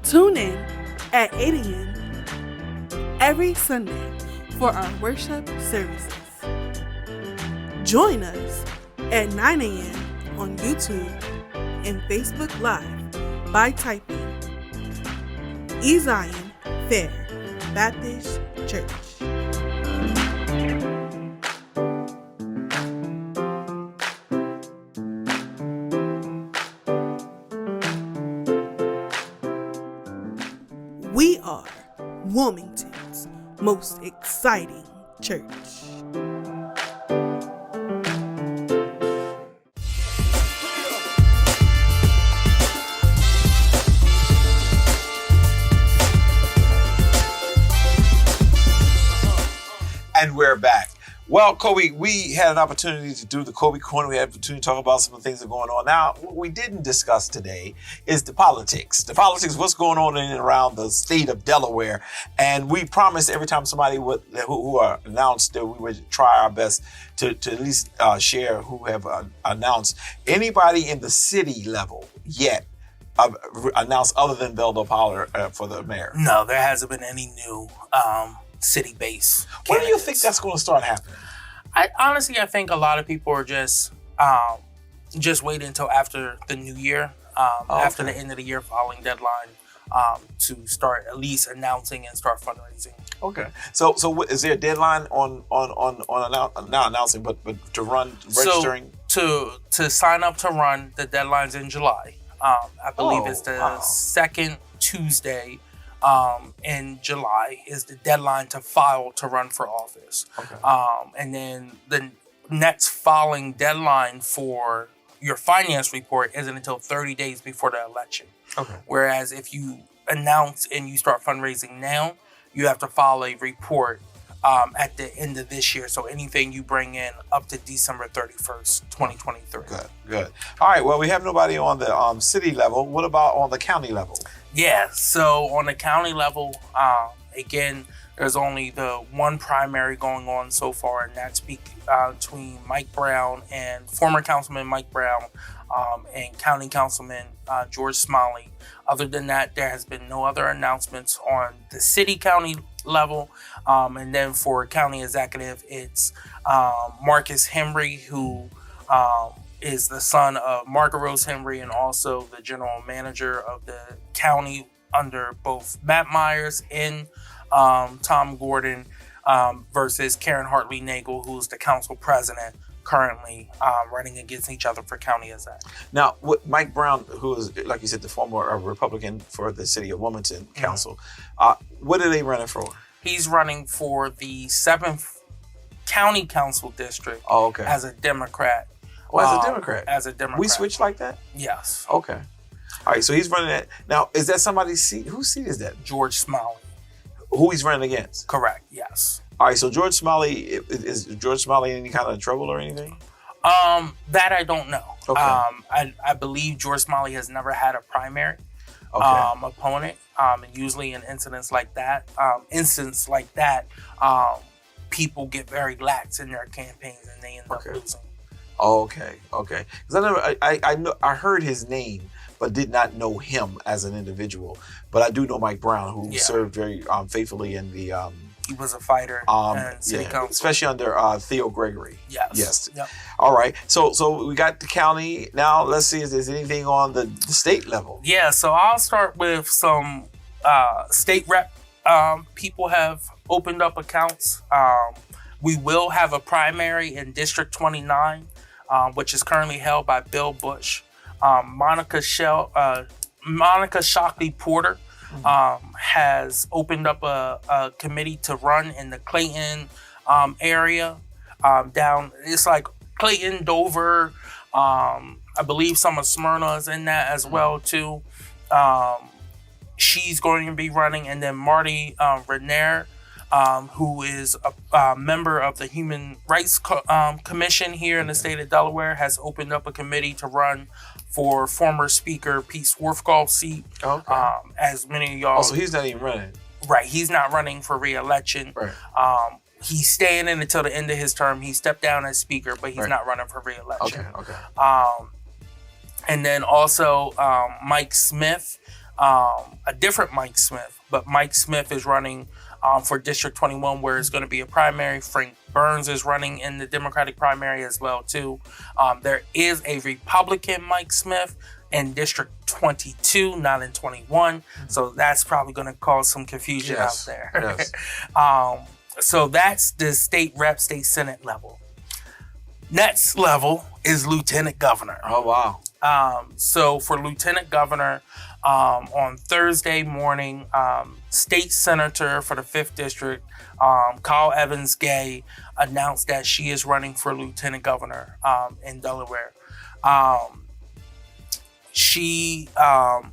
Tune in at 8 a.m. every Sunday for our worship services. Join us at 9 a.m. on YouTube and Facebook Live by typing Zion Fair Baptist Church. We are Wilmington's most exciting church. And we're back. Well, Colby, we had an opportunity to do the Colby Corner. We had an opportunity to talk about some of the things that are going on. Now, what we didn't discuss today is the politics. The politics, what's going on in and around the state of Delaware. And we promised every time somebody who are announced that we would try our best to at least share who have announced. Anybody in the city level yet announced other than Beldo Pollard for the mayor? No, there hasn't been any new city base. When do you think that's going to start happening? I think a lot of people are just waiting until after the new year, after the end of the year following deadline, to start at least announcing and start fundraising. Okay. So is there a deadline on not announcing, but to run registering? So to sign up to run, the deadline's in July. I believe it's the second Tuesday in July is the deadline to file to run for office. Okay. And then the next filing deadline for your finance report isn't until 30 days before the election. Okay. Whereas if you announce and you start fundraising now, you have to file a report at the end of this year. So anything you bring in up to December 31st, 2023. Good. All right. Well, we have nobody on the city level. What about on the county level? Yeah. So on the county level, again, there's only the one primary going on so far, and that's between Mike Brown and former Councilman Mike Brown and County Councilman George Smalley. Other than that, there has been no other announcements on the city-county level. And then for county executive, it's Marcus Henry, who is the son of Margaret Rose Henry and also the general manager of the county under both Matt Myers and Tom Gordon, versus Karen Hartley Nagel, who's the council president, currently running against each other for county exec. Now, Mike Brown, who is, like you said, the former Republican for the city of Wilmington Council, what are they running for? He's running for the 7th County Council District as a Democrat. Oh, as a Democrat? As a Democrat. We switched like that? Yes. Okay. All right, so he's running that. Now, is that somebody's seat? Whose seat is that? George Smalley. Who he's running against? Correct, yes. All right, so George Smalley, is George Smalley in any kind of trouble or anything? That I don't know. Okay. I believe George Smalley has never had a primary opponent. And usually in incidents like that, people get very lax in their campaigns and they end up losing. Okay. Because I heard his name, but did not know him as an individual. But I do know Mike Brown, who served very faithfully in the. He was a fighter in city council, especially under Theo Gregory. Yes. Yep. All right. So we got the county. Now let's see if there's anything on the state level. Yeah. So I'll start with some state rep. People have opened up accounts. We will have a primary in District 29, which is currently held by Bill Bush. Monica Shockley Porter has opened up a committee to run in the Clayton area. It's like Clayton, Dover. I believe some of Smyrna is in that as well too. She's going to be running, and then Marty Renier, who is a member of the Human Rights Commission here in the state of Delaware, has opened up a committee to run for former Speaker Pete Swarthgall's seat. Okay. As many of y'all... so he's not even running. Right. He's not running for re-election. Right. He's staying in until the end of his term. He stepped down as Speaker, but he's not running for re-election. Okay. And then also Mike Smith, a different Mike Smith, but Mike Smith is running for District 21, where it's going to be a primary. Frank Burns is running in the Democratic primary as well too. There is a Republican Mike Smith in District 22, not in 21. So that's probably going to cause some confusion out there. Yes. So that's the state rep, state senate level. Next level is lieutenant governor. Oh, wow. So for lieutenant governor, on Thursday morning, state senator for the 5th district, Colby Owens announced that she is running for lieutenant governor in Delaware. She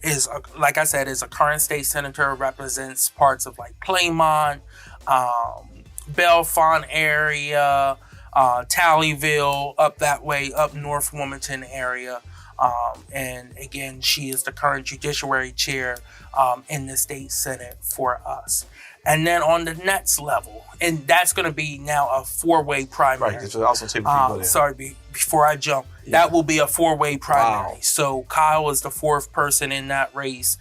is, like I said, is a current state senator, represents parts of like Claymont, Bellefonte area, Tallyville, up that way, up North Wilmington area. And again, she is the current judiciary chair in the state senate for us. And then on the next level, and that's going to be now a 4-way primary. Right, so also take people there. Sorry, before I jump, that will be a 4-way primary. Wow. So Kyle is the 4th person in that race.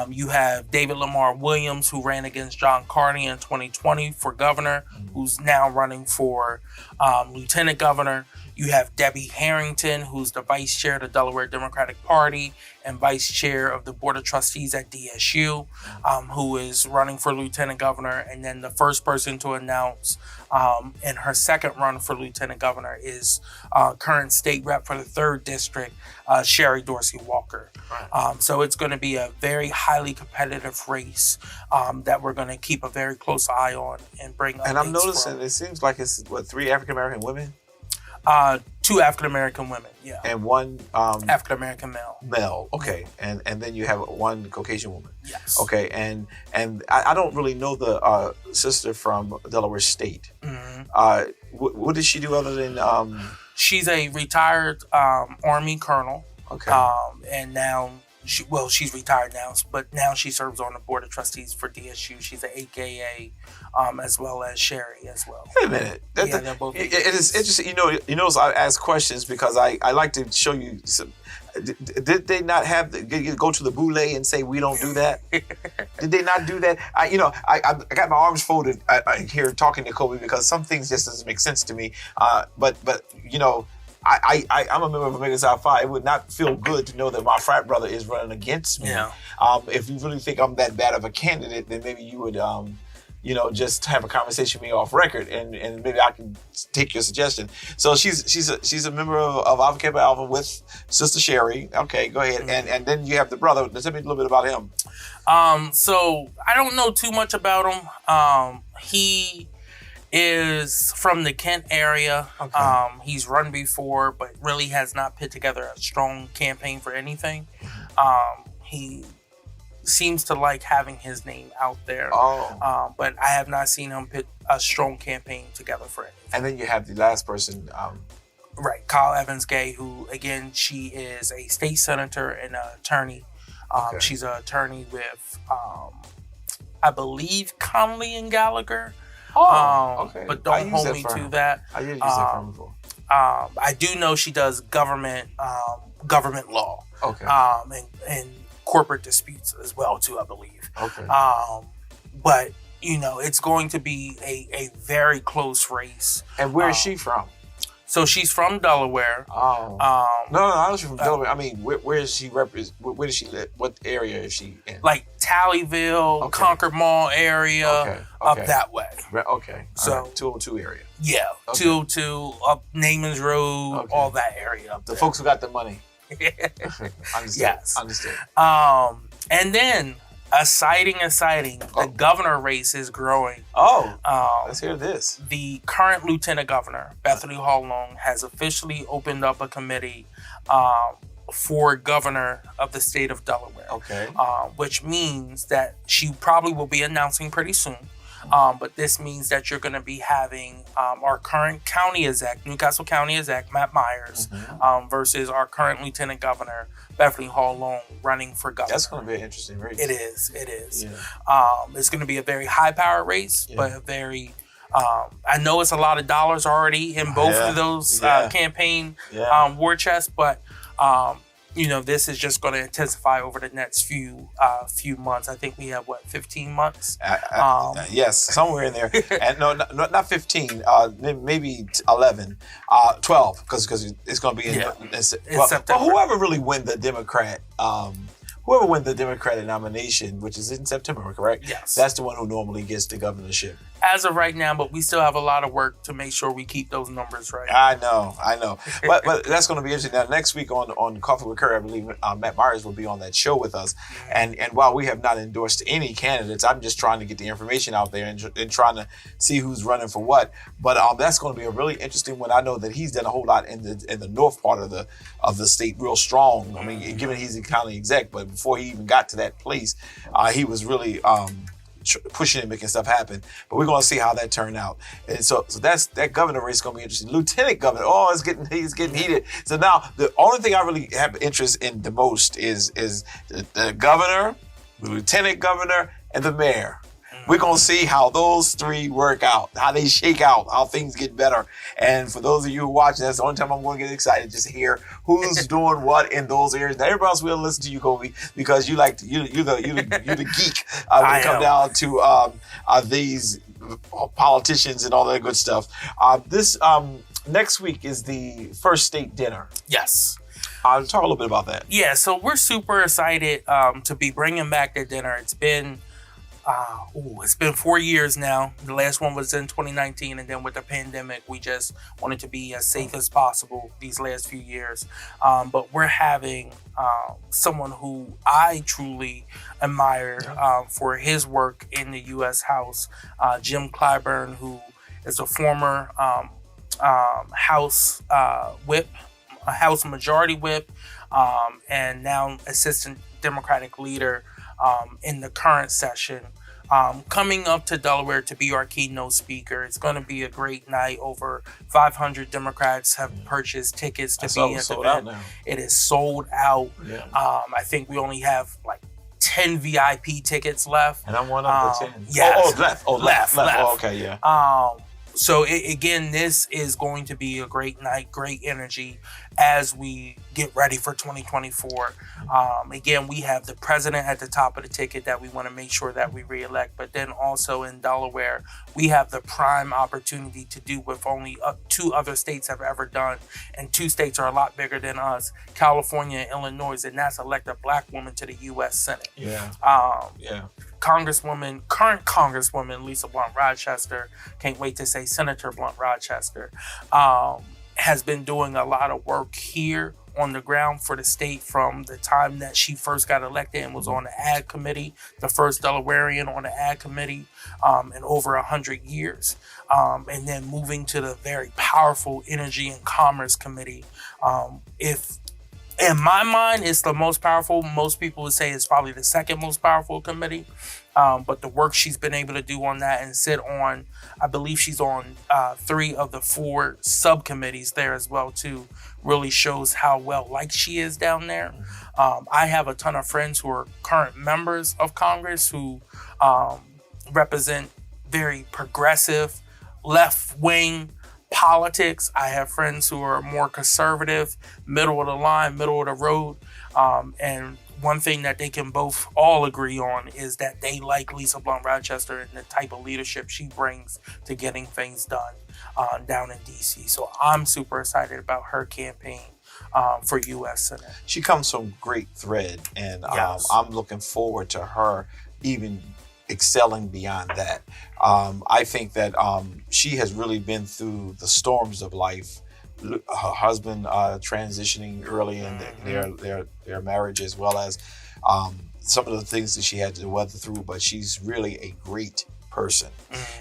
You have David Lamar Williams, who ran against John Carney in 2020 for governor, who's now running for lieutenant governor. You have Debbie Harrington, who's the vice chair of the Delaware Democratic Party and vice chair of the Board of Trustees at DSU, who is running for lieutenant governor. And then the first person to announce in her second run for lieutenant governor is current state rep for the 3rd district, Sherry Dorsey Walker. Right. So it's going to be a very highly competitive race that we're going to keep a very close eye on and bring updates. And I'm noticing it seems like it's 3 African American women? 2 African American women, yeah. And one African American male. Male, okay. And then you have one Caucasian woman. Yes. Okay, and I don't really know the sister from Delaware State. Mm-hmm. What does she do other than She's a retired Army colonel. Okay. And now she's retired now, but now she serves on the board of trustees for DSU. She's an AKA, as well as Sherry as well. Wait a minute. They're both it is interesting. You know, I ask questions because I like to show you some. Did they not go to the boule and say we don't do that? Did they not do that? I got my arms folded here talking to Colby because some things just doesn't make sense to me. But you know. I'm a member of Omega Psi Phi. It would not feel good to know that my frat brother is running against me. Yeah. If you really think I'm that bad of a candidate, then maybe you would, just have a conversation with me off record, and maybe I can take your suggestion. So she's a member of Alpha Kappa Alpha with Sister Sherry. Okay, go ahead. Mm-hmm. And then you have the brother. Tell me a little bit about him. So I don't know too much about him. He is from the Kent area. Okay. He's run before, but really has not put together a strong campaign for anything. He seems to like having his name out there. But I have not seen him put a strong campaign together for anything. And then you have the last person. Right, Kyle Evans Gay, who, again, she is a state senator and an attorney. Okay. She's an attorney with, I believe, Conley and Gallagher. Okay. But don't hold me to that. I used that firm before. I do know she does government law. Okay. And corporate disputes as well too, I believe. Okay. But it's going to be a very close race. And where is she from? So she's from Delaware. No, I know she's from Delaware. I mean, where is she Where does she live? What area is she in? Like Tallyville, okay. Concord Mall area, okay. Up that way. Okay. So 202 area. Yeah, okay. 202 up Naaman's Road, okay. All that area up the there. folks who got the money. Understood. Yes. Understood. And then exciting. The governor race is growing. Let's hear this. The current lieutenant governor, Bethany Hall Long, has officially opened up a committee for governor of the state of Delaware. Okay. Which means that she probably will be announcing pretty soon. But this means that you're going to be having our current county exec, Newcastle County exec, Matt Myers, mm-hmm. Versus our current lieutenant governor, Beverly Hall Long, running for governor. That's going to be an interesting race. It is. Yeah. It's going to be a very high-powered race, but a very... I know it's a lot of dollars already in both of those campaign war chests, but... this is just going to intensify over the next few months. I think we have 15 months. Yes, somewhere in there. And no, not 15. Maybe 11, 12, because it's going to be in September. But whoever really win the Democratic nomination, which is in September, correct? Yes. That's the one who normally gets the governorship. As of right now, but we still have a lot of work to make sure we keep those numbers right. I know. But that's going to be interesting. Now, next week on Coffee with Curry, I believe Matt Myers will be on that show with us. Mm-hmm. And while we have not endorsed any candidates, I'm just trying to get the information out there and trying to see who's running for what. But that's going to be a really interesting one. I know that he's done a whole lot in the north part of the state, real strong. I mean, given he's the county exec, but before he even got to that place, he was really pushing and making stuff happen. But we're going to see how that turned out. And so that governor race is going to be interesting. Lieutenant governor, he's getting heated. So now the only thing I really have interest in the most is the governor, the lieutenant governor, and the mayor. We're going to see how those three work out, how they shake out, how things get better. And for those of you who are watching, that's the only time I'm going to get excited, just to hear who's doing what in those areas. Now, everybody else will listen to you, Colby, because you're the geek when it comes down to these politicians and all that good stuff. This next week is the first state dinner. Yes. Talk a little bit about that. Yeah, so we're super excited to be bringing back the dinner. It's been 4 years now. The last one was in 2019, and then with the pandemic, we just wanted to be as safe as possible these last few years. But we're having someone who I truly admire for his work in the U.S. House, Jim Clyburn, who is a former House whip, a House Majority Whip, and now Assistant Democratic Leader in the current session, coming up to Delaware to be our keynote speaker. It's going to be a great night. Over 500 Democrats have purchased tickets to be at the event. It is sold out. Yeah. I think we only have like 10 VIP tickets left. And I'm one of the 10. Yes. Left. Oh, okay, yeah. So again, this is going to be a great night, great energy as we get ready for 2024. Again, we have the president at the top of the ticket that we want to make sure that we reelect. But then also in Delaware, we have the prime opportunity to do what only 2 other states have ever done. And 2 states are a lot bigger than us, California and Illinois, and that's elect a black woman to the U.S. Senate. Yeah. Current Congresswoman Lisa Blunt Rochester, can't wait to say Senator Blunt Rochester, has been doing a lot of work here on the ground for the state from the time that she first got elected and was on the Ag Committee, the first Delawarean on the Ag Committee in over 100 years. And then moving to the very powerful Energy and Commerce Committee. If in my mind, it's the most powerful. Most people would say it's probably the second most powerful committee. But the work she's been able to do on that and sit on, I believe she's on 3 of the 4 subcommittees there as well too, really shows how well liked she is down there. I have a ton of friends who are current members of Congress who represent very progressive, left-wing politics. I have friends who are more conservative, middle of the line, middle of the road. And one thing that they can both all agree on is that they like Lisa Blunt Rochester and the type of leadership she brings to getting things done down in D.C. So I'm super excited about her campaign for U.S. Senate. She comes from great thread, and Yes. I'm looking forward to her even excelling beyond that. I think that she has really been through the storms of life. Her husband transitioning early in their marriage, as well as some of the things that she had to weather through. But she's really a great person.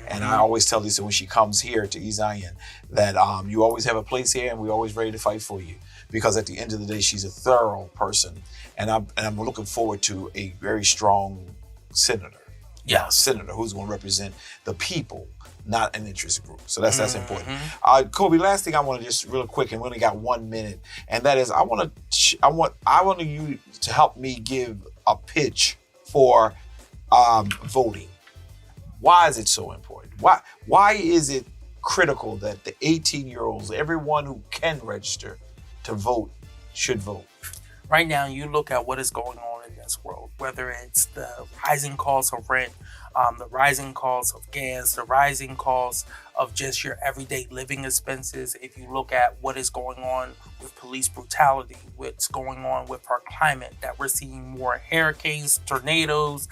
And I always tell Lisa when she comes here to East Zion that you always have a place here, and we're always ready to fight for you. Because at the end of the day, she's a thorough person, and I'm looking forward to a very strong senator. Yeah, senator who's going to represent the people, not an interest group. So that's important. Colby, last thing I want to just real quick, and we only got 1 minute, and that is I want you to help me give a pitch for voting. Why is it so important? Why is it critical that the 18-year-olds, everyone who can register to vote, should vote? Right now, you look at what is going on in this world, whether it's the rising cost of rent, the rising cost of gas, the rising cost of just your everyday living expenses. If you look at what is going on with police brutality, what's going on with our climate, that we're seeing more hurricanes, tornadoes,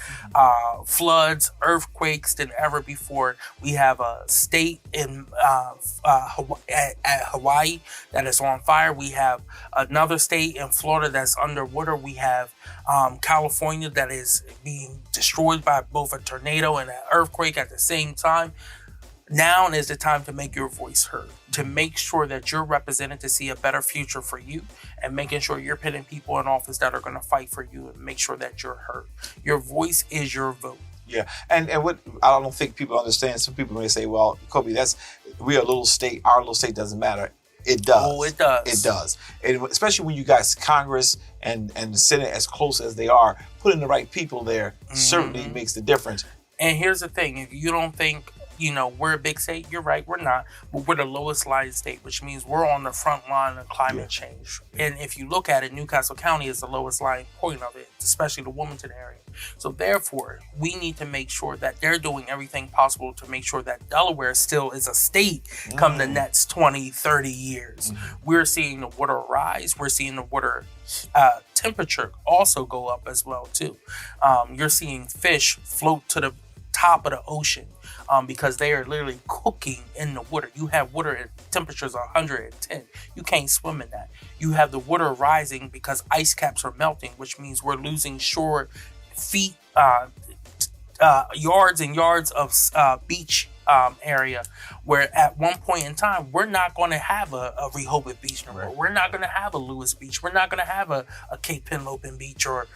floods, earthquakes than ever before. We have a state in Hawaii that is on fire. We have another state in Florida that's underwater. We have California that is being destroyed by both a tornado and an earthquake at the same time. Now is the time to make your voice heard, to make sure that you're represented to see a better future for you, and making sure you're putting people in office that are going to fight for you and make sure that you're heard. Your voice is your vote. Yeah, and what I don't think people understand. Some people may say, "Well, Colby, we're a little state. Our little state doesn't matter." It does. Oh, it does. It does, and especially when you guys Congress and the Senate as close as they are, putting the right people there certainly makes the difference. And here's the thing: if you don't think we're a big state, you're right, we're not. But we're the lowest lying state, which means we're on the front line of climate change. And if you look at it, Newcastle County is the lowest lying point of it, especially the Wilmington area. So therefore, we need to make sure that they're doing everything possible to make sure that Delaware still is a state come the next 20, 30 years. We're seeing the water rise. We're seeing the water temperature also go up as well, too. You're seeing fish float to the top of the ocean because they are literally cooking in the water. You have water at temperatures of 110. You can't swim in that. You have the water rising because ice caps are melting, which means we're losing shore feet, yards and yards of beach area, where at one point in time, we're not going to have a Rehoboth Beach no more. Right. We're not going to have a Lewis Beach. We're not going to have a Cape Henlopen Beach, or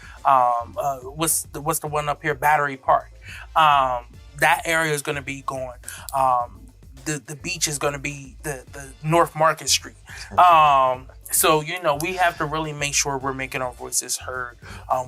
what's the one up here, Battery Park. That area is going to be gone. The beach is going to be the North Market Street. So, we have to really make sure we're making our voices heard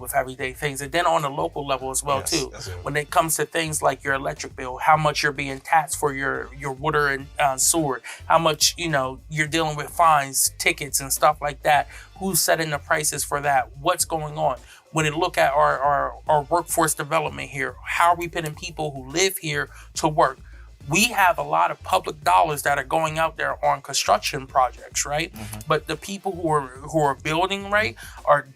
with everyday things. And then on the local level as well, too. When it comes to things like your electric bill, how much you're being taxed for your water and sewer, how much, you're dealing with fines, tickets, and stuff like that. Who's setting the prices for that? What's going on? When you look at our workforce development here, how are we putting people who live here to work? We have a lot of public dollars that are going out there on construction projects, right? Mm-hmm. But the people who are building, right,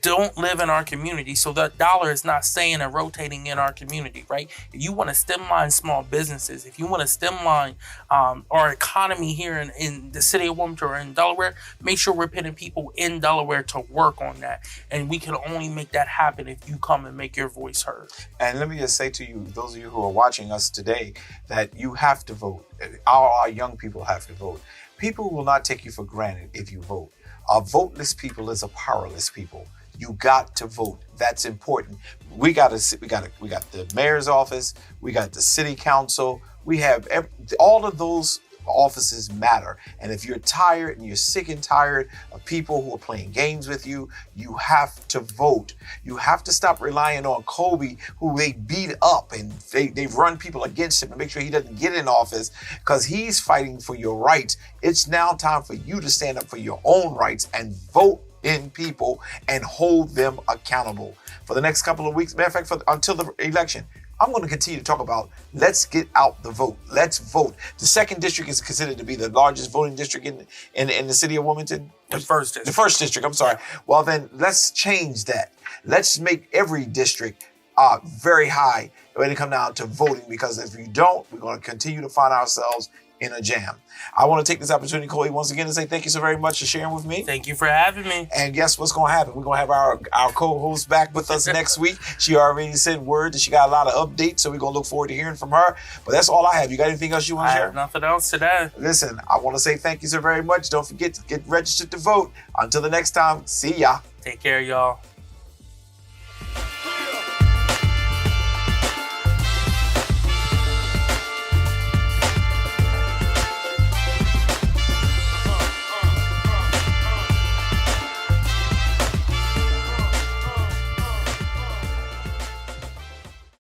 don't live in our community. So that dollar is not staying and rotating in our community, right? If you want to stemline small businesses, if you want to stemline our economy here in the city of Wilmington or in Delaware, make sure we're putting people in Delaware to work on that. And we can only make that happen if you come and make your voice heard. And let me just say to you, those of you who are watching us today, that you have to vote. Our young people have to vote. People will not take you for granted if you vote. A voteless people is a powerless people. You got to vote. That's important. We got the mayor's office. We got the city council. We have all of those offices matter. And if you're tired and you're sick and tired of people who are playing games with you, you have to vote. You have to stop relying on Colby, who they beat up and they run people against him and make sure he doesn't get in office because he's fighting for your rights. It's now time for you to stand up for your own rights and vote in people and hold them accountable. For the next couple of weeks, matter of fact, until the election, I'm going to continue to talk about let's get out the vote. Let's vote. The 2nd district is considered to be the largest voting district in the city of Wilmington. The 1st district. The 1st district, I'm sorry. Well, then let's change that. Let's make every district very high when it comes down to voting, because if you don't, we're going to continue to find ourselves in a jam. I want to take this opportunity, Colby, once again to say thank you so very much for sharing with me. Thank you for having me. And guess what's going to happen? We're going to have our co-host back with us next week. She already sent word that she got a lot of updates, so we're going to look forward to hearing from her. But that's all I have. You got anything else you want to share? I have nothing else today. Listen, I want to say thank you so very much. Don't forget to get registered to vote. Until the next time, see ya. Take care, y'all.